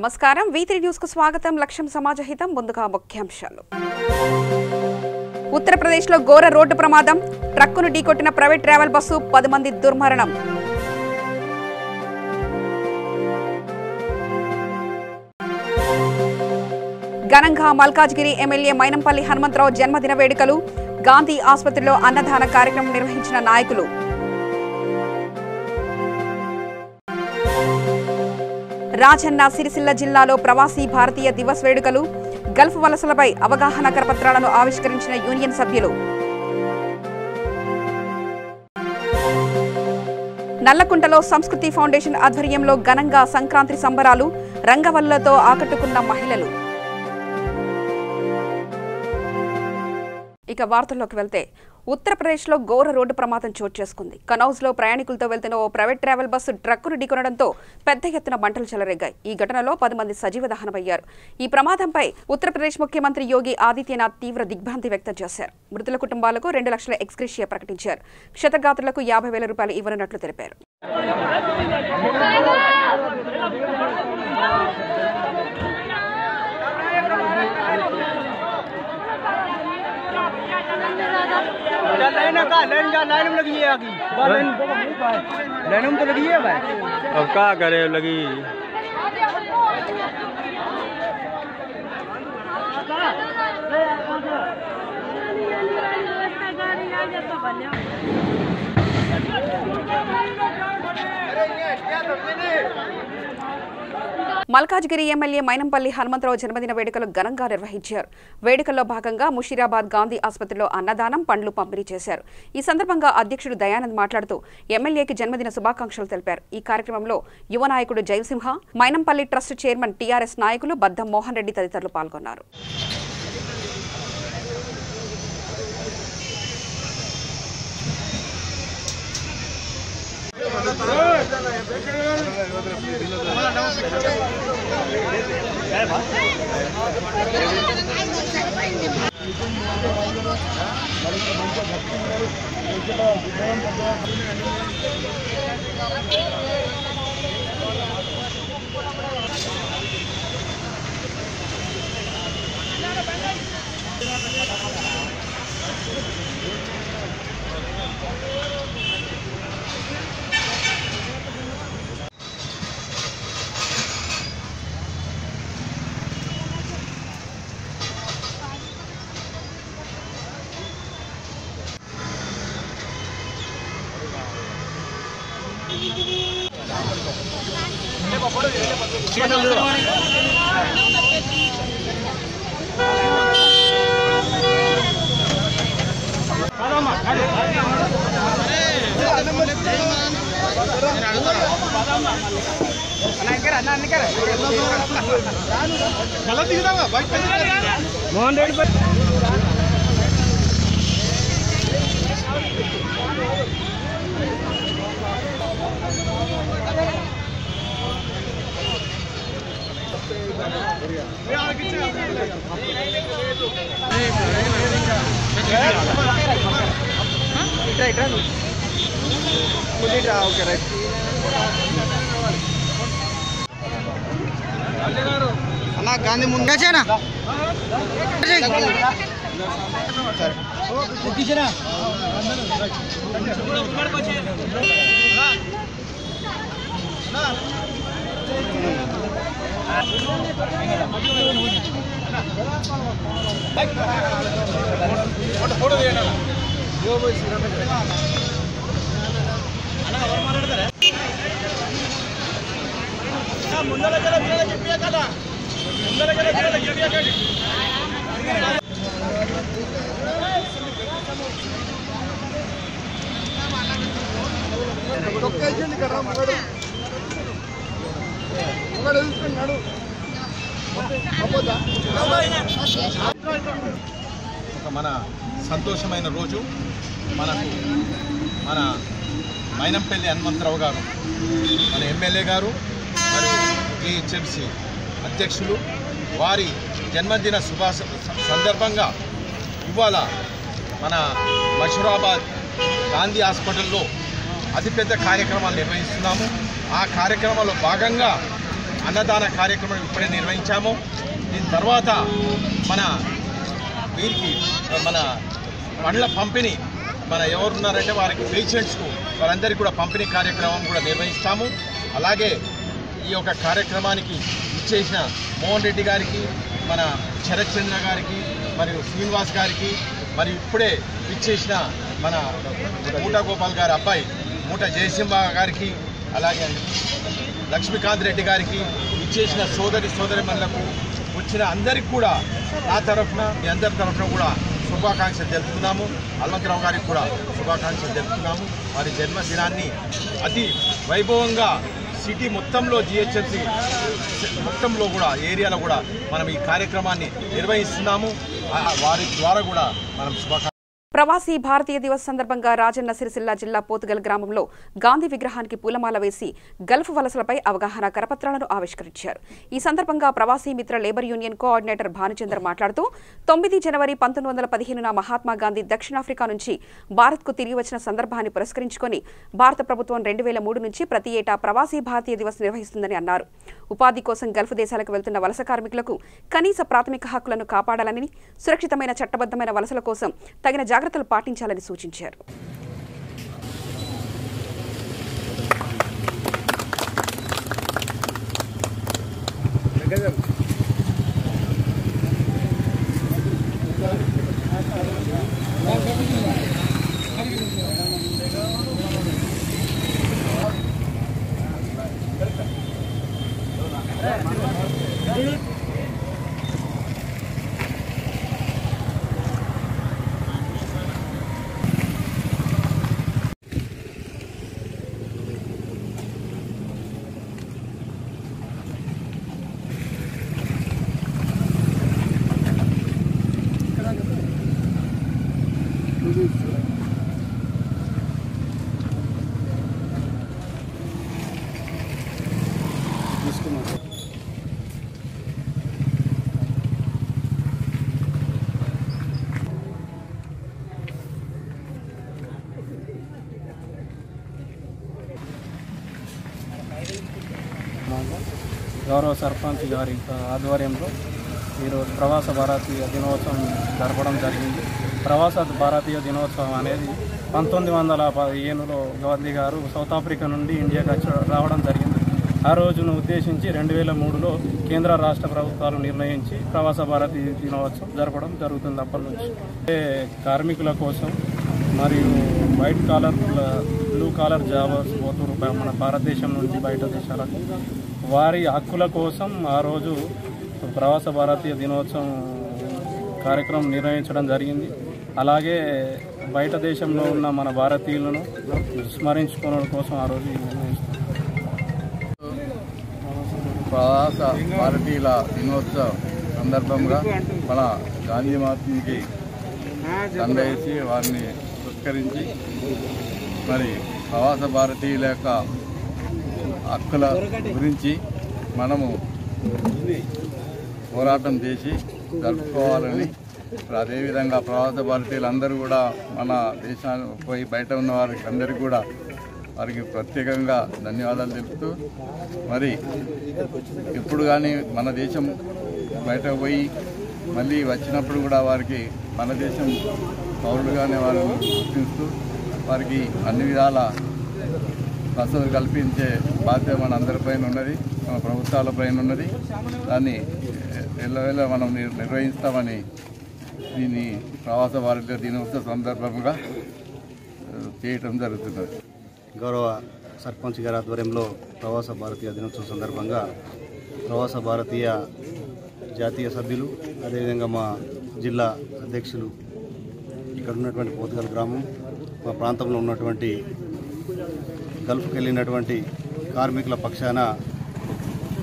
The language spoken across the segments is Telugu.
నమస్కారం V3 న్యూస్ కు స్వాగతం లక్ష్యం సమాజహితం ముందుగా ముఖ్యాంశాలు ఉత్తరప్రదేశ్ లో ఘోర రోడ్డు ప్రమాదం ట్రక్కును ఢీకొట్టిన ప్రైవేట్ ట్రావెల్ బస్సు 10 మంది దుర్మరణం ఘనంగా మల్కాజ్గిరి ఎమ్మెల్యే మైనంపల్లి హనుమంతరావు జన్మదిన వేడుకలు గాంధీ ఆసుపత్రిలో అన్నదాన కార్యక్రమం నిర్వహించిన నాయకులు రాజన్న సిరిసిల్ల జిల్లాలో ప్రవాసీ భారతీయ దివస్ వేడుకలు గల్ఫ్ వలసలపై అవగాహన కరపత్రాలను ఆవిష్కరించిన యూనియన్ సభ్యులు నల్లకుంటలో సంస్కృతి ఫౌండేషన్ ఆధ్వర్యంలో ఘనంగా సంక్రాంతి సంబరాలు రంగవల్లులతో ఆకట్టుకున్న మహిళలు ఇక వార్తల్లోకి వెళ్తే ఉత్తరప్రదేశ్లో ఘోర రోడ్డు ప్రమాదం చోటు చేసుకుంది. కనౌజ్లో ప్రయాణికులతో వెళ్తున్న ఓ ప్రైవేట్ ట్రావెల్ బస్సు ట్రక్కును ఢీకొనడంతో పెద్ద ఎత్తున మంటలు చెలరేగాయి. ఈ ఘటనలో 10 మంది సజీవ దహనమయ్యారు. ఈ ప్రమాదంపై ఉత్తరప్రదేశ్ ముఖ్యమంత్రి యోగి ఆదిత్యనాథ్ తీవ్ర దిగ్భ్రాంతి వ్యక్తం చేశారు. మృతుల కుటుంబాలకు 2 లక్షల ఎక్స్గ్రేషియా ప్రకటించారు. క్షతగాత్రులకు 50,000 రూపాయలు ఇవ్వనున్నట్లు తెలిపారు. लाइन में लगी है आगे लाइन में तो लगी है भाई अब क्या करे लगी మల్కాజ్గిరి ఎమ్మెల్యే మైనంపల్లి హనుమంతరావు జన్మదిన వేడుకలు ఘనంగా నిర్వహించారు. వేడుకల్లో భాగంగా ముషీరాబాద్ గాంధీ ఆసుపత్రిలో అన్నదానం పండ్లు పంపిణీ చేశారు. ఈ సందర్భంగా అధ్యక్షుడు దయానంద్ మాట్లాడుతూ ఎమ్మెల్యేకి జన్మదిన శుభాకాంక్షలు తెలిపారు. ఈ కార్యక్రమంలో యువ నాయకుడు Jayasimha, Mynampally trust chairman TRS నాయకులు బద్దం మోహన్ రెడ్డి తదితరులు పాల్గొన్నారు. मोहन रेड्डी అన్న గాంధీ ముందుగాచేనా ఫోటో తీయండి ముందర చెప్పియా కదా ముందర చెప్పియా కదా మన సంతోషమైన రోజు మన మైనంపల్లి హనుమంతరావు గారు మన ఎమ్మెల్యే గారు మరియు జిహెచ్ఎంసీ అధ్యక్షులు వారి జన్మదిన సందర్భంగా ఇవాళ మన మషూరాబాద్ గాంధీ హాస్పిటల్లో అతిపెద్ద కార్యక్రమాలు నిర్వహిస్తున్నాము. ఆ కార్యక్రమంలో భాగంగా అన్నదాన కార్యక్రమం ఇప్పుడే నిర్వహించాము. దీని తర్వాత వీరికి మన పండ్ల పంపిణీ ఎవరున్నారంటే వారికి పేషెంట్స్కు వారందరికీ కూడా పంపిణీ కార్యక్రమం కూడా నిర్వహిస్తాము. అలాగే ఈ యొక్క కార్యక్రమానికి ఇచ్చేసిన మోహన్ రెడ్డి గారికి, మన శరత్ చంద్ర గారికి, మరియు శ్రీనివాస్ గారికి, మరియు ఇప్పుడే ఇచ్చేసిన మన మూటా గోపాల్ గారి అబ్బాయి మూట జయసింహ గారికి, అలాగే లక్ష్మీకాంత్ రెడ్డి గారికి, ఇచ్చేసిన సోదరిమణులకు, వచ్చిన అందరికీ కూడా నా తరఫున మీ అందరి తరఫున కూడా శుభాకాంక్షలు తెలుపుతున్నాము. హనుమంతరావు గారికి కూడా శుభాకాంక్షలు తెలుపుతున్నాము. వారి జన్మదినాన్ని అతి వైభవంగా సిటీ మొత్తంలో జిహెచ్ఎంసీ మొత్తంలో కూడా ఏరియాలో కూడా మనం ఈ కార్యక్రమాన్ని నిర్వహిస్తున్నాము. వారి ద్వారా కూడా మనం శుభాకాంక్షలు. ప్రవాసీ భారతీయ దివస్ సందర్భంగా రాజన్న సిరిసిల్ల జిల్లా పోతుగల్ గ్రామంలో గాంధీ విగ్రహానికి పూలమాల వేసి గల్ఫ్ వలసలపై అవగాహన కరపత్రాలను ఆవిష్కరించారు. ఈ సందర్భంగా ప్రవాసీ మిత్ర లేబర్ యూనియన్ కోఆర్డినేటర్ భానుచందర్ మాట్లాడుతూ 9 జనవరి 1915న మహాత్మా గాంధీ దక్షిణాఫ్రికా నుంచి భారత్కు తిరిగి వచ్చిన సందర్భాన్ని పురస్కరించుకొని భారత ప్రభుత్వం 2003 నుంచి ప్రతి ఏటా ప్రవాసీ భారతీయ దివస్ నిర్వహిస్తుందని అన్నారు. ఉపాధి కోసం గల్ఫ్ దేశాలకు వెళ్తున్న వలస కార్మికులకు కనీస ప్రాథమిక హక్కులను కాపాడాలని, సురక్షితమైన చట్టబద్దమైన వలసల కోసం తగిన జాగ్రత్తలు పాటించాలని సూచించారు. గౌరవ సర్పంచ్ గారి ఆధ్వర్యంలో ఈరోజు ప్రవాస భారతీయ దినోత్సవం జరపడం జరిగింది. ప్రవాస భారతీయ దినోత్సవం అనేది 1915లో గాంధీ గారు సౌత్ ఆఫ్రికా నుండి ఇండియాకి రావడం జరిగింది. ఆ రోజును ఉద్దేశించి 2003లో కేంద్ర రాష్ట్ర ప్రభుత్వాలు నిర్ణయించి ప్రవాస భారతీయ దినోత్సవం జరపడం జరుగుతుంది. అప్పటి నుంచి కార్మికుల కోసం మరియు white collar, blue collar jobbers పోతున్నారు మన భారతదేశం నుంచి బయట దేశాలకు, వారి హక్కుల కోసం ఆ రోజు ప్రవాస భారతీయ దినోత్సవం కార్యక్రమం నిర్వహించడం జరిగింది. అలాగే బయట దేశంలో ఉన్న మన భారతీయులను స్మరించుకోవడం కోసం ఆ రోజు నిర్వహిస్తాం. ప్రవాస భారతీయుల దినోత్సవం సందర్భంగా మన గాంధీ మహాత్మునికి దండేసి వారిని పురస్కరించి మరి ప్రవాస భారతీయుల యొక్క హక్కుల గురించి మనము పోరాటం చేసి జరుపుకోవాలని, అదేవిధంగా ప్రవాస భారతీయులందరూ కూడా మన దేశానికి పోయి బయట ఉన్న వారికి అందరికీ కూడా వారికి ప్రత్యేకంగా ధన్యవాదాలు తెలుపుతూ, మరి ఇప్పుడు కానీ మన దేశం బయటకు పోయి మళ్ళీ వచ్చినప్పుడు కూడా వారికి మన దేశం పౌరులుగానే వారిని గుర్తిస్తూ వారికి అన్ని విధాల వసతులు కల్పించే బాధ్యత మన అందరిపైన ఉన్నది, మన ప్రభుత్వాలపైన ఉన్నది. దాన్ని ఎల్లవేళ మనం నిర్వహిస్తామని దీన్ని ప్రవాస భారతీయ దినోత్సవ సందర్భంగా చేయటం జరుగుతున్నది. గౌరవ సర్పంచ్ గారి ఆధ్వర్యంలో ప్రవాస భారతీయ దినోత్సవం సందర్భంగా ప్రవాస భారతీయ జాతీయ సభ్యులు, అదేవిధంగా మా జిల్లా అధ్యక్షులు, ఇక్కడ ఉన్నటువంటి పోతుగల్ గ్రామం, మా ప్రాంతంలో ఉన్నటువంటి గల్ఫ్కి వెళ్ళినటువంటి కార్మికుల పక్షాన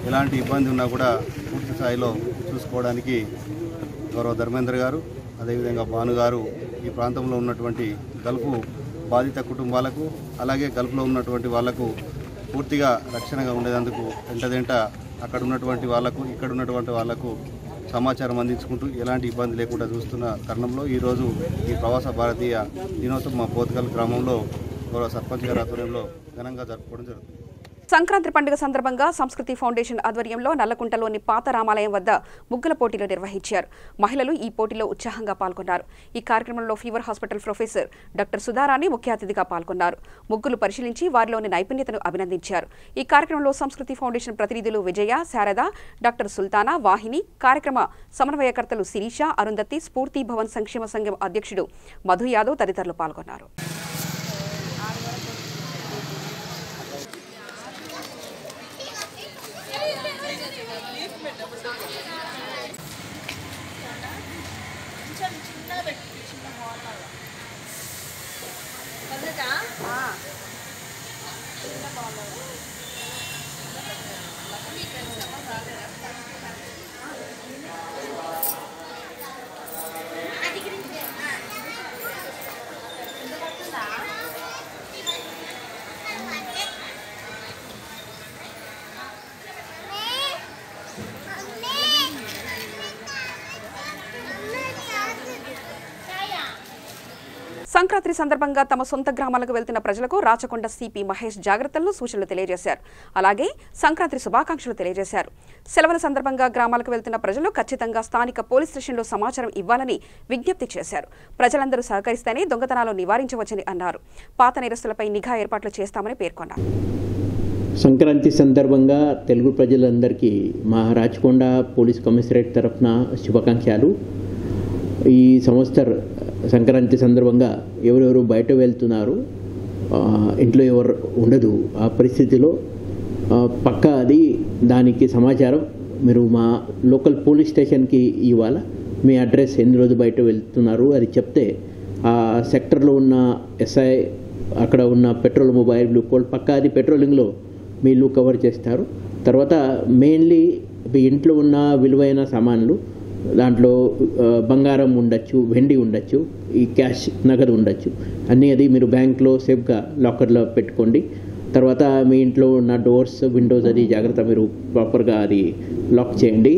ఎలాంటి ఇబ్బంది ఉన్నా కూడా పూర్తి స్థాయిలో చూసుకోవడానికి గౌరవ ధర్మేంద్ర గారు, అదేవిధంగా భాను గారు ఈ ప్రాంతంలో ఉన్నటువంటి గల్ఫ్ బాధిత కుటుంబాలకు, అలాగే గల్ఫ్లో ఉన్నటువంటి వాళ్లకు పూర్తిగా రక్షణగా ఉండేందుకు వెంటదెంట అక్కడ ఉన్నటువంటి వాళ్లకు, ఇక్కడ ఉన్నటువంటి వాళ్లకు సమాచారం అందించుకుంటూ ఎలాంటి ఇబ్బంది లేకుండా చూస్తున్న తరుణంలో ఈరోజు ఈ ప్రవాస భారతీయ దినోత్సవం మా పోతుగల్ గ్రామంలో గౌరవ సర్పంచ్ గారి ఆధ్వర్యంలో ఘనంగా జరుపుకోవడం జరుగుతుంది. సంక్రాంతి పండుగ సందర్భంగా సంస్కృతి ఫౌండేషన్ ఆధ్వర్యంలో నల్లకుంటలోని పాత రామాలయం వద్ద ముగ్గుల పోటీలు నిర్వహించారు. మహిళలు ఈ పోటీలో ఉత్సాహంగా పాల్గొన్నారు. ఈ కార్యక్రమంలో fever hospital professor doctor Sudharani ముఖ్య అతిథిగా పాల్గొన్నారు. ముగ్గులు పరిశీలించి వారిలోని నైపుణ్యతను అభినందించారు. ఈ కార్యక్రమంలో సంస్కృతి ఫౌండేషన్ ప్రతినిధులు విజయ, శారద, డాక్టర్ సుల్తానా, వాహిని, కార్యక్రమ సమన్వయకర్తలు శిరీష, అరుంధతి, స్ఫూర్తి భవన్ సంక్షేమ సంఘం అధ్యక్షుడు మధు యాదవ్ తదితరులు పాల్గొన్నారు. సంక్రాంతి సందర్భంగా తమ సొంత గ్రామాలకు వెళ్తున్న ప్రజలకు రాచకొండ సిపి మహేష్ జాగ్రత్తలను సూచనలు తెలియజేశారు. అలాగే సంక్రాంతి శుభాకాంక్షలు తెలియజేశారు. సెలవుల సందర్భంగా గ్రామాలకు వెళ్తున్న ప్రజలు ఖచ్చితంగా స్థానిక పోలీస్ స్టేషన్లో సమాచారం ఇవ్వాలని విజ్ఞప్తి చేశారు. ప్రజలందరూ సహకరిస్తేనే దొంగతనాలు నివారించవచ్చని అన్నారు. పాత నేరస్తులపై నిఘా ఏర్పాట్లు చేస్తామని పేర్కొన్నారు. సంక్రాంతి సందర్భంగా తెలుగు ప్రజలందరికీ మా రాచకొండ పోలీస్ కమిషనరేట్ తరఫున శుభాకాంక్షలు. ఈ సంవత్సరం సంక్రాంతి సందర్భంగా ఎవరెవరు బయట వెళ్తున్నారు, ఇంట్లో ఎవరు ఉండదు, ఆ పరిస్థితిలో పక్కా అది దానికి సమాచారం మీరు మా లోకల్ పోలీస్ స్టేషన్కి ఇవ్వాలా. మీ అడ్రస్ ఎన్ని రోజు బయట వెళ్తున్నారు అది చెప్తే ఆ సెక్టర్లో ఉన్న ఎస్ఐ అక్కడ ఉన్న పెట్రోల్ మొబైల్ బ్లూ కోడ్ పక్కా అది పెట్రోలింగ్లో వీళ్ళు కవర్ చేస్తారు. తర్వాత మెయిన్లీ మీ ఇంట్లో ఉన్న విలువైన సామాన్లు, దాంట్లో బంగారం ఉండొచ్చు, వెండి ఉండొచ్చు, ఈ క్యాష్ నగదు ఉండొచ్చు, అన్నీ అది మీరు బ్యాంక్లో సేఫ్గా లాకర్లో పెట్టుకోండి. తర్వాత మీ ఇంట్లో ఉన్న డోర్స్, విండోస్ అది జాగ్రత్త మీరు ప్రాపర్గా అది లాక్ చేయండి.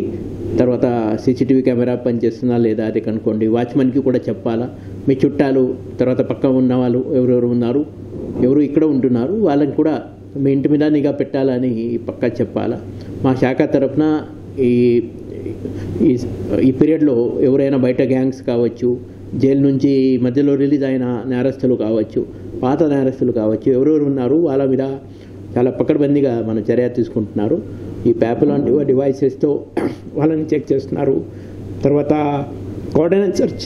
తర్వాత సీసీటీవీ కెమెరా పనిచేస్తున్నా లేదా అది కనుక్కోండి. వాచ్మెన్కి కూడా చెప్పాలా. మీ చుట్టాలు, తర్వాత పక్క ఉన్న వాళ్ళు ఎవరెవరు ఉన్నారు, ఎవరు ఇక్కడ ఉంటున్నారు, వాళ్ళని కూడా మీ ఇంటి మీద నిఘా పెట్టాలని పక్కా చెప్పాలా. మా శాఖ తరఫున ఈ పీరియడ్లో ఎవరైనా బయట గ్యాంగ్స్ కావచ్చు, జైలు నుంచి మధ్యలో రిలీజ్ అయిన నేరస్తులు కావచ్చు, పాత నేరస్తులు కావచ్చు, ఎవరెవరు ఉన్నారు వాళ్ళ మీద చాలా పకడ్బందీగా మన చర్య తీసుకుంటున్నారు. ఈ ప్యాప్ లాంటి డివైసెస్తో వాళ్ళని చెక్ చేస్తున్నారు. తర్వాత కోఆర్డినేట్ సెర్చ్,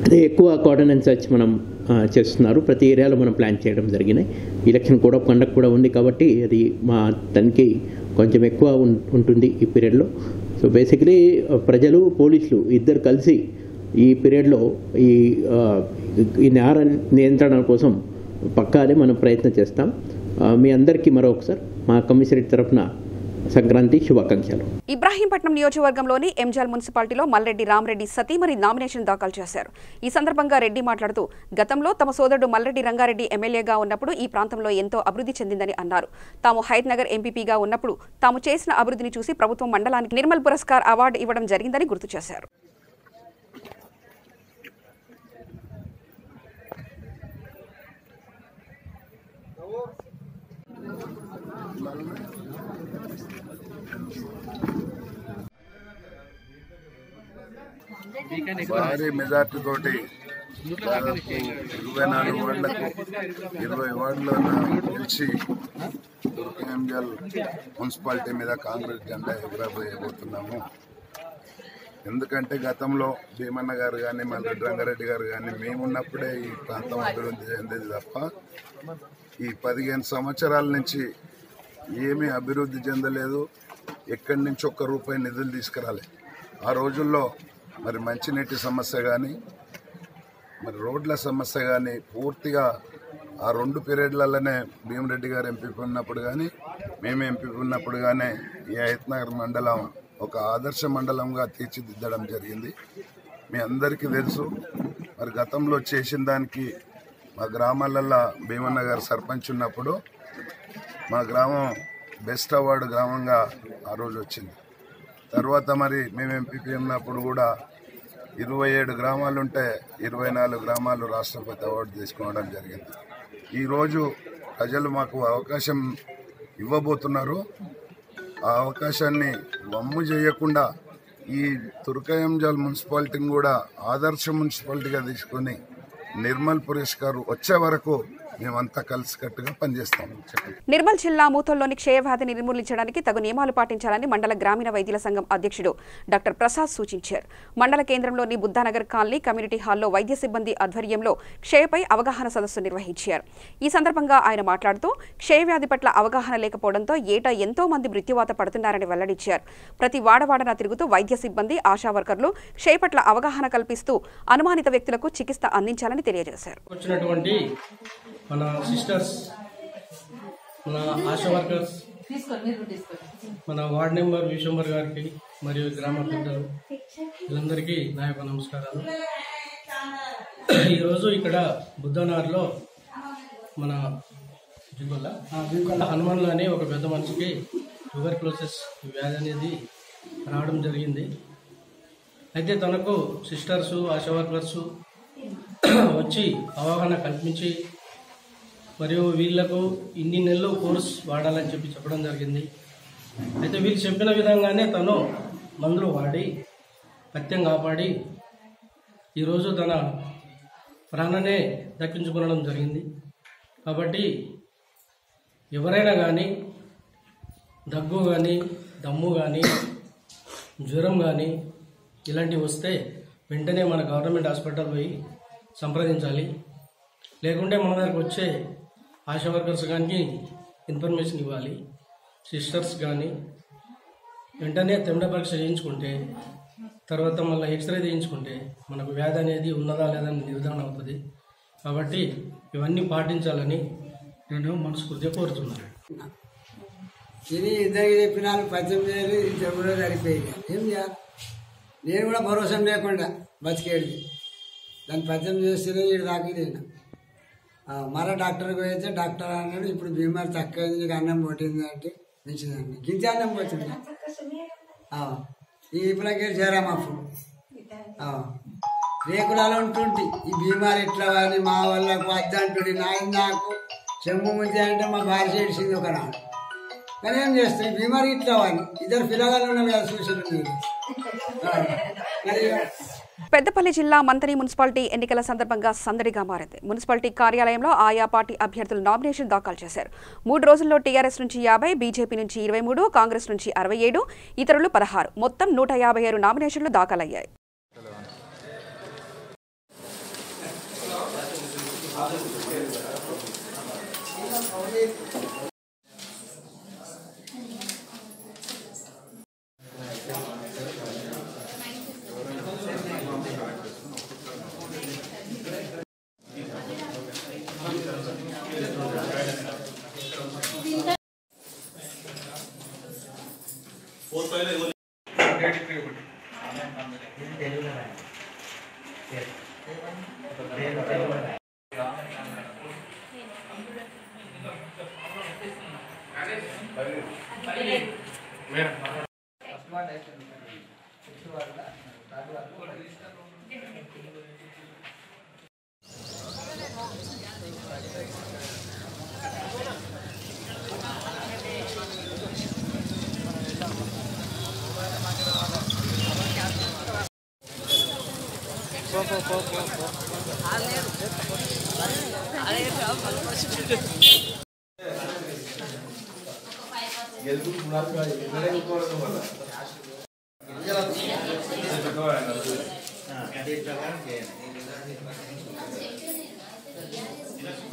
అదే ఎక్కువ కోఆర్డినేట్ సెర్చ్ మనం చేస్తున్నారు. ప్రతి ఏరియాలో మనం ప్లాన్ చేయడం జరిగినాయి. ఎలక్షన్ కోడ్ ఆఫ్ కండక్ట్ కూడా ఉంది కాబట్టి అది మా తనిఖీ కొంచెం ఎక్కువ ఉంటుంది ఈ పీరియడ్లో. సో బేసికలీ ప్రజలు, పోలీసులు ఇద్దరు కలిసి ఈ పీరియడ్లో ఈ నేర నియంత్రణ కోసం పక్కానే మనం ప్రయత్నం చేస్తాం. మీ అందరికీ మరొకసారి మా కమిషనరేట్ తరఫున సంక్రాంతి శుభాకాంక్షలు. ఇబ్రాహీంపట్నం నియోజకవర్గంలోని ఎంజాల్ మున్సిపాలిటీలో మల్రెడ్డి రామరెడ్డి సతీమణి నామినేషన్ దాఖలు చేశారు. ఈ సందర్భంగా రెడ్డి మాట్లాడుతూ గతంలో తమ సోదరుడు మల్రెడ్డి రంగారెడ్డి ఎమ్మెల్యేగా ఉన్నప్పుడు ఈ ప్రాంతంలో ఎంతో అభివృద్ధి చెందిందని అన్నారు. తాము హైత్నగర్ ఎంపీపీగా ఉన్నప్పుడు తాము చేసిన అభివృద్ధిని చూసి ప్రభుత్వం మండలానికి నిర్మల్ పురస్కార్ అవార్డు ఇవ్వడం జరిగిందని గుర్తు చేశారు. భారీ మెజార్టీ తోటి 24 వార్డులకు 20 వార్డులను గెలిచి ఎంజల్ మున్సిపాలిటీ మీద కాంగ్రెస్ జెండా ఎగరబోయబోతున్నాము. ఎందుకంటే గతంలో భీమన్న గారు కానీ మల్రెడ్డి రంగారెడ్డి గారు కానీ మేమున్నప్పుడే ఈ ప్రాంతం అభివృద్ధి చెందేది తప్ప ఈ 15 సంవత్సరాల నుంచి ఏమీ అభివృద్ధి చెందలేదు. ఎక్కడి నుంచి ఒక్క రూపాయి నిధులు తీసుకురాలి. ఆ రోజుల్లో మరి మంచినీటి సమస్య కానీ, మరి రోడ్ల సమస్య కానీ పూర్తిగా ఆ 2 పీరియడ్లలోనే భీమరెడ్డి గారు ఎంపీ ఉన్నప్పుడు కానీ మేము ఎంపీ ఉన్నప్పుడు కానీ ఈ హైత్నగర్ మండలం ఒక ఆదర్శ మండలంగా తీర్చిదిద్దడం జరిగింది. మీ అందరికీ తెలుసు. మరి గతంలో చేసిన దానికి మా గ్రామాలల్లో భీమన్న గారు సర్పంచ్ ఉన్నప్పుడు మా గ్రామం బెస్ట్ అవార్డు గ్రామంగా ఆ రోజు వచ్చింది. తర్వాత మరి మేము ఎంపీపీ ఉన్నప్పుడు కూడా 27 గ్రామాలుంటే 24 గ్రామాలు రాష్ట్రపతి అవార్డు తీసుకోవడం జరిగింది. ఈరోజు ప్రజలు మాకు అవకాశం ఇవ్వబోతున్నారు. ఆ అవకాశాన్ని వమ్ము చేయకుండా ఈ తుర్కయంజాల్ మున్సిపాలిటీని కూడా ఆదర్శ మున్సిపాలిటీగా తీసుకొని నిర్మల్ పురస్కార్ వచ్చే వరకు మేమంతా కలిసికట్టుగా పనిచేస్తాం. నిర్మల్ జిల్లా మూతల్లోని క్షయవ్యాధిని నిర్మూలించడానికి తగు నియమాలు పాటించాలని మండల గ్రామీణ వైద్యుల సంఘం అధ్యక్షుడు డాక్టర్ ప్రసాద్ సూచించారు. మండల కేంద్రంలోని బుద్ధానగర్ కాలనీ కమ్యూనిటీ హాల్లో వైద్య సిబ్బంది ఆధ్వర్యంలో క్షయపై అవగాహన సదస్సు నిర్వహించారు. ఈ సందర్భంగా ఆయన మాట్లాడుతూ క్షయవ్యాధి పట్ల అవగాహన లేకపోవడంతో ఏటా ఎంతో మంది మృత్యువాత పడుతున్నారని వెల్లడించారు. ప్రతి వాడవాడన తిరుగుతూ వైద్య సిబ్బంది, ఆశా వర్కర్లు క్షయ పట్ల అవగాహన కల్పిస్తూ అనుమానిత వ్యక్తులకు చికిత్స అందించాలని తెలియజేశారు. మన సిస్టర్స్, మన ఆశా వర్కర్స్, మన వార్డ్ నెంబర్ విశ్వంబర్ గారికి మరియు గ్రామ పెద్దలు వీళ్ళందరికీ నా యొక్క నమస్కారాలు. ఈరోజు ఇక్కడ బుద్ధనగర్లో మన హనుమాన్లు అనే ఒక పెద్ద మనిషికి ట్యూబర్క్లోసిస్ వ్యాధి అనేది రావడం జరిగింది. అయితే తనకు సిస్టర్సు, ఆశా వర్కర్సు వచ్చి అవగాహన కల్పించి మరియు వీళ్లకు ఇన్ని నెలలు కోర్స్ వాడాలని చెప్పడం జరిగింది. అయితే వీళ్ళు చెప్పిన విధంగానే తను మందులు వాడి పథ్యం కాపాడి ఈరోజు తన ప్రాణాన్ని దక్కించుకోవడం జరిగింది. కాబట్టి ఎవరైనా కానీ దగ్గు కానీ, దమ్ము కానీ, జ్వరం కానీ ఇలాంటివి వస్తే వెంటనే మన గవర్నమెంట్ హాస్పిటల్ పోయి సంప్రదించాలి. లేకుంటే మన దగ్గరకు వచ్చే ఆశా వర్కర్స్ కానీ ఇన్ఫర్మేషన్ ఇవ్వాలి. సిస్టర్స్ కానీ వెంటనే తెండ పరీక్ష చేయించుకుంటే, తర్వాత మళ్ళీ ఎక్స్రే చేయించుకుంటే మనకు వ్యాధి అనేది ఉన్నదా లేదని నిర్ధారణ అవుతుంది. కాబట్టి ఇవన్నీ పాటించాలని నేను మనస్ఫూర్తిగా కోరుతున్నాను. ఇది ఇద్దరికి చెప్పినాను, 18 ఏళ్ళు చెవులో సరిపోయింది. ఏం చేయాలి? నేను కూడా భరోసా లేకుండా బతికేది దాన్ని 18 చేస్తేనే వీడు తాకిదేనా. మరో డాక్టర్కి పోయితే డాక్టర్ అన్నాడు, ఇప్పుడు బీమారి తక్కువైంది, నీకు అన్నం పోయింది అంటే మంచిదండి. గింజ అన్నం పోతుంది. ఈ ఇప్పులకే చేరామప్పుడు రేకులలో ఉంటుంటే ఈ బీమారి ఇట్లా అని మా వాళ్ళకు వద్దంటుంది. నాకు చెమ్ము ముంచి అంటే మా భార్య చేసింది ఒకనాడు. కానీ ఏం చేస్తాయి, బీమారి ఇట్లా అని ఇద్దరు పిల్లగాళ్ళు ఉన్నారు కదా చూసి. పెద్దపల్లి జిల్లా మంతని మున్సిపాలిటీ ఎన్నికల సందర్భంగా సందడిగా మారింది. మున్సిపాలిటీ కార్యాలయంలో ఆయా పార్టీ అభ్యర్థులు నామినేషన్ దాఖలు చేశారు. 3 రోజుల్లో టీఆర్ఎస్ నుంచి 50, బీజేపీ నుంచి 23, కాంగ్రెస్ నుంచి 67, ఇతరులు 16, మొత్తం 156 నామినేషన్లు దాఖలయ్యాయి.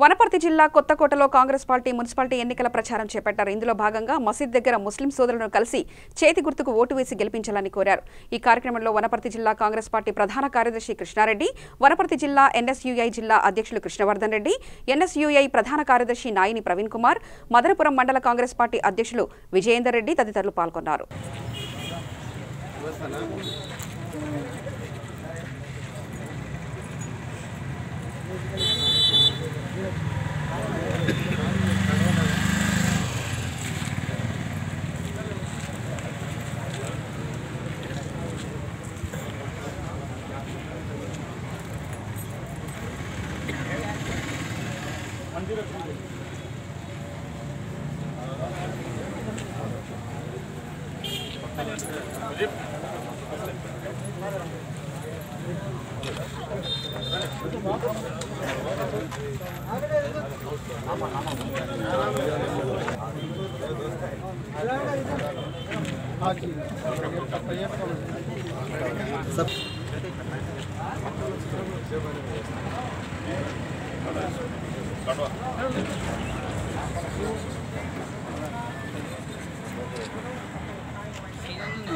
వనపర్తి జిల్లా కొత్తకోటలో కాంగ్రెస్ పార్టీ మున్సిపాలిటీ ఎన్నికల ప్రచారం చేపట్టారు. ఇందులో భాగంగా మసీద్ దగ్గర ముస్లిం సోదరులను కలిసి చేతి గుర్తుకు ఓటు వేసి గెలిపించాలని కోరారు. ఈ కార్యక్రమంలో వనపర్తి జిల్లా కాంగ్రెస్ పార్టీ ప్రధాన కార్యదర్శి కృష్ణారెడ్డి, వనపర్తి జిల్లా ఎన్ఎస్యుఐ జిల్లా అధ్యక్షులు కృష్ణవర్ధన్ రెడ్డి, ఎన్ఎస్యుఐ ప్రధాన కార్యదర్శి నాయిని ప్రవీణ్ కుమార్, మదనపురం మండల కాంగ్రెస్ పార్టీ అధ్యక్షులు విజయేందర్ రెడ్డి తదితరులు పాల్గొన్నారు.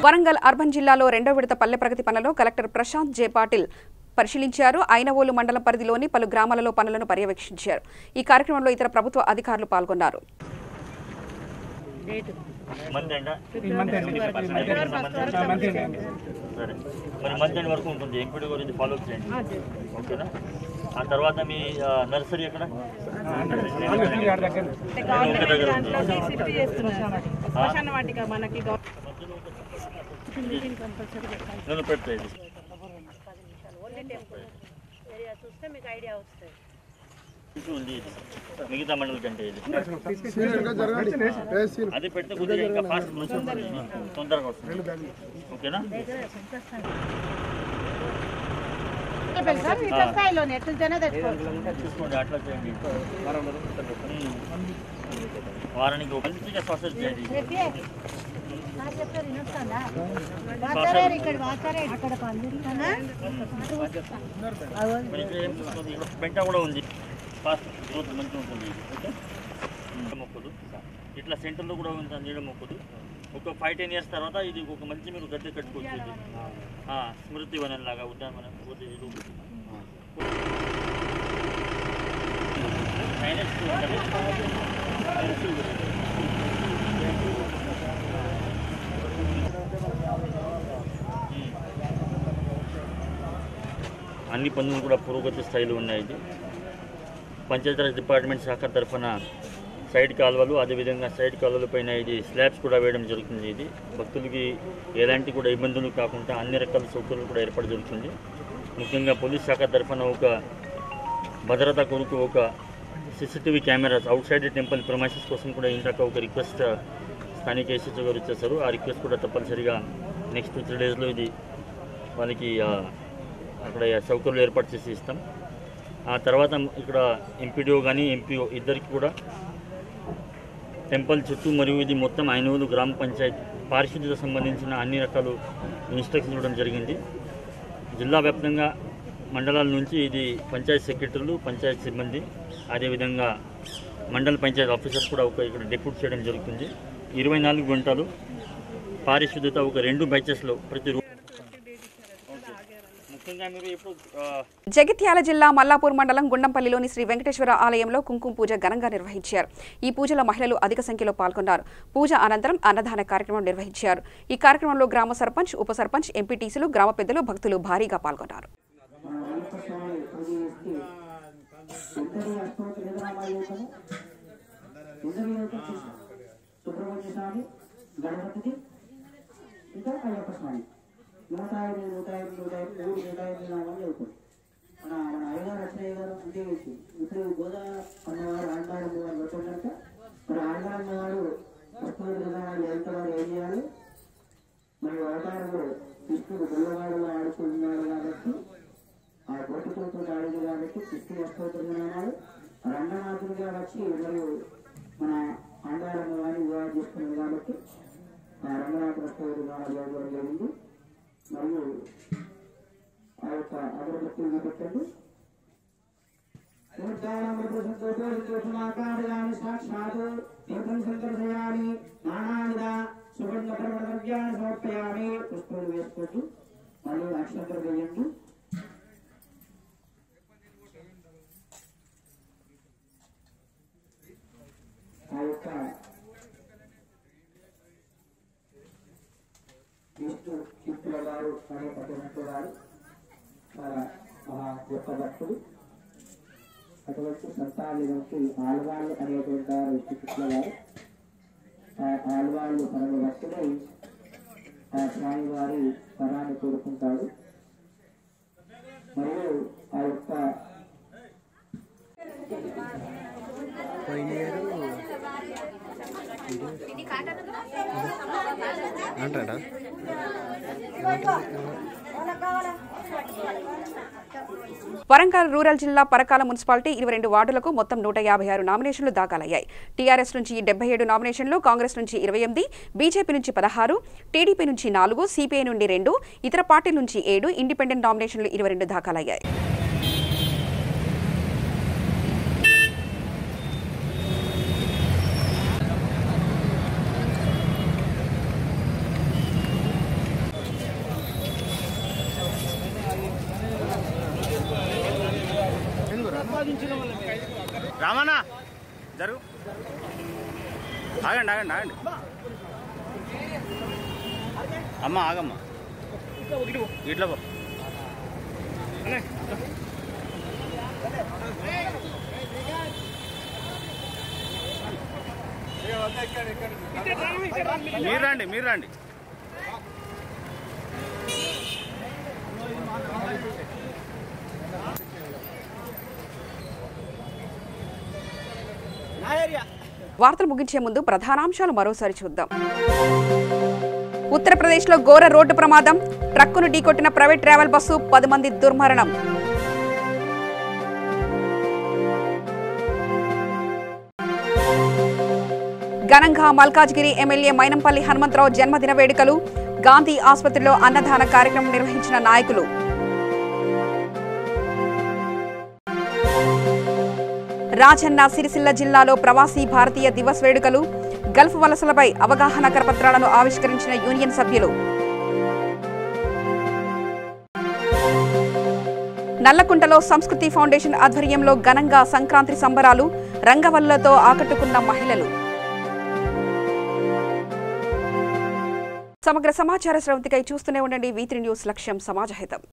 వరంగల్ అర్బన్ జిల్లాలో రెండో విడత పల్లె ప్రగతి పనులను కలెక్టర్ ప్రశాంత్ జే పాటిల్ పరిశీలించారు. ఐనవోలు మండలం పరిధిలోని పలు గ్రామాలలో పనులను పర్యవేక్షించారు. ఈ కార్యక్రమంలో ఇతర ప్రభుత్వ అధికారులు పాల్గొన్నారు. వరకు ఉంటుంది. ఎంపీడీ గురించి ఫాలో అప్ చేయండి, ఓకేనా? ఆ తర్వాత మీ నర్సరీ ఎక్కడ నేను పెడతాయి మిగతా మండలి కంటే ఇది అది పెడితే కొద్దిగా ఇంకా ఫాస్ట్ తొందరగా వస్తుంది, ఓకేనా? తీసుకోండి, అట్లా చేయండి. వారానికి మంచిగా సాసెస్ చేయండి. పెంట కూడా ఉంది, ఫాస్ట్ గ్రోత్ మంచిగా ఉంటుంది. ఓకే, మొక్కలు ఇట్లా సెంటర్లో కూడా ఉంది నీడ మొక్కలు. ఒక 5-10 years తర్వాత ఇది ఒక మంచి మీరు గద్దె కట్టుకోవచ్చు. స్మృతి వనం లాగా ఉద్యానవనం అన్ని పనులు కూడా పురోగతి స్థాయిలో ఉన్నాయి. పంచాయతీరాజ్ డిపార్ట్మెంట్ శాఖ తరఫున సైడ్ కాలువలు, అదేవిధంగా సైడ్ కాలువల పైన ఇది స్లాబ్స్ కూడా వేయడం జరుగుతుంది. ఇది భక్తులకి ఎలాంటి కూడా ఇబ్బందులు కాకుండా అన్ని రకాల సౌకర్యాలు కూడా ఏర్పాటు జరుగుతుంది. ముఖ్యంగా పోలీస్ శాఖ తరఫున ఒక భద్రత కొరకు ఒక CCTV cameras outside temple premises కోసం కూడా ఇందాక ఒక రిక్వెస్ట్ స్థానిక ఎస్హెచ్ఓ గారు ఇచ్చేశారు. ఆ రిక్వెస్ట్ కూడా తప్పనిసరిగా నెక్స్ట్ 3 daysలో ఇది వాళ్ళకి అక్కడ సౌకర్యాలు ఏర్పాటు చేసి ఇస్తాం. ఆ తర్వాత ఇక్కడ ఎంపీడీఓ కానీ ఎంపీఓ ఇద్దరికి కూడా టెంపుల్ చుట్టూ మరియు ఇది మొత్తం ఐనవోలు గ్రామ పంచాయతీ పారిశుద్ధ్యత సంబంధించిన అన్ని రకాల ఇన్స్ట్రక్షన్స్ ఇవ్వడం జరిగింది. జిల్లా వ్యాప్తంగా మండలాల నుంచి ఇది పంచాయతీ సెక్రటరీలు, పంచాయతీ సిబ్బంది, అదేవిధంగా మండల పంచాయతీ ఆఫీసర్స్ కూడా ఇక్కడ డెప్యూట్ చేయడం జరుగుతుంది. 24 గంటలు పారిశుద్ధ్యత ఒక 2 బ్యాచెస్లో ప్రతి జగిత్యాల జిల్లా మల్లాపూర్ మండలం గుండంపల్లిలోని శ్రీ వెంకటేశ్వర ఆలయంలో కుంకుమ పూజ ఘనంగా నిర్వహించారు. ఈ పూజలో మహిళలు అధిక సంఖ్యలో పాల్గొన్నారు. పూజ అనంతరం అన్నదాన కార్యక్రమం నిర్వహించారు. ఈ కార్యక్రమంలో గ్రామ సర్పంచ్, ఉప సర్పంచ్, ఎంపీటీసీలు, గ్రామ పెద్దలు, భక్తులు భారీగా పాల్గొన్నారు. మన అయ్యగారు అచ్చయ్య గారు అంటే ఇప్పుడు గోదా అన్నవారు ఆండాడు అమ్మవారు పెట్టినట్టు మరి ఆండాడు అన్నవాడు కృష్ణుడు విధానాలు వెళ్తాడు ఏం చేయాలి? మరి అవతారంలో కృష్ణుడు గొల్లవాడులో ఆడుతున్నాడు కాబట్టి ఆ బొట్టుతో ఆడింది కాబట్టి కృష్ణుడు అష్టోత్తరనామాలు రంగనాథుడిగా వచ్చి మరియు మన ఆండాడు అమ్మవారిని వివాహం చేసుకున్నాడు కాబట్టి ఆ రంగనాథ అష్టోత్తరనామాలు ఇవ్వడం జరిగింది. మరియు ఆ యొక్క అగరబత్తులు పెట్టండి. సాక్షాత్ తీర్థం సందర్శయామి నానావిధ సుగంధ ద్రవ్యాన్ని సమర్పయామి. పుష్పాలు వేసుకోవచ్చు, మళ్ళీ అక్షంతలు వేయండి. ఆ యొక్క విష్ణు చిత్తుల గారు అనే పట్టణంలో గారు చాలా మహా గొప్ప భక్తులు. అటువంటి సంతాన్ని నుంచి ఆళ్వాళ్ళు అనేటువంటి వారు విష్ణు చిత్తుల గారు. ఆ ఆళ్వాళ్ళు పరమ భక్తులై ఆ స్వామి వారి పరాన్ని కోరుకుంటాడు. మరియు ఆ యొక్క అంటాడా వరంగల్ రూరల్ జిల్లా పరకాల మున్సిపాలిటీ 22 వార్డులకు మొత్తం 156 నామినేషన్లు దాఖలయ్యాయి. టీఆర్ఎస్ నుంచి 77 నామినేషన్లు, కాంగ్రెస్ నుంచి 28, బీజేపీ నుంచి 16, టీడీపీ నుంచి 4, సిపిఐ నుండి 2, ఇతర పార్టీల నుంచి 7, ఇండిపెండెంట్ నామినేషన్లు 22 దాఖలయ్యాయి. రామన్నా జరుగు ఆగండి ఆగండి ఆగండి అమ్మ ఆగమ్మ ఇట్లా పో మీరు రండి వార్తలు ముగించే ముందు ప్రధానాంశాలు మరోసారి చూద్దాం. ఉత్తరప్రదేశ్లో ఘోర రోడ్డు ప్రమాదం, ట్రక్కును ఢీకొట్టిన ప్రైవేట్ ట్రావెల్ బస్సు, 10 మంది దుర్మరణం. ఘనంగా మల్కాజ్గిరి ఎమ్మెల్యే మైనంపల్లి హనుమంతరావు జన్మదిన వేడుకలు, గాంధీ ఆసుపత్రిలో అన్నదాన కార్యక్రమం నిర్వహించిన నాయకులు. రాజన్న సిరిసిల్ల జిల్లాలో ప్రవాసీ భారతీయ దివస్ వేడుకలు, గల్ఫ్ వలసలపై అవగాహన కరపత్రాలను ఆవిష్కరించిన యూనియన్ సభ్యులు. నల్లకుంటలో సంస్కృతి ఫౌండేషన్ ఆధ్వర్యంలో ఘనంగా సంక్రాంతి సంబరాలు, రంగవల్లులతో ఆకట్టుకున్న మహిళలు. సమగ్ర సమాచార స్రవంతికై చూస్తూనే ఉండండి V3 న్యూస్. లక్ష్యం సమాజహితం.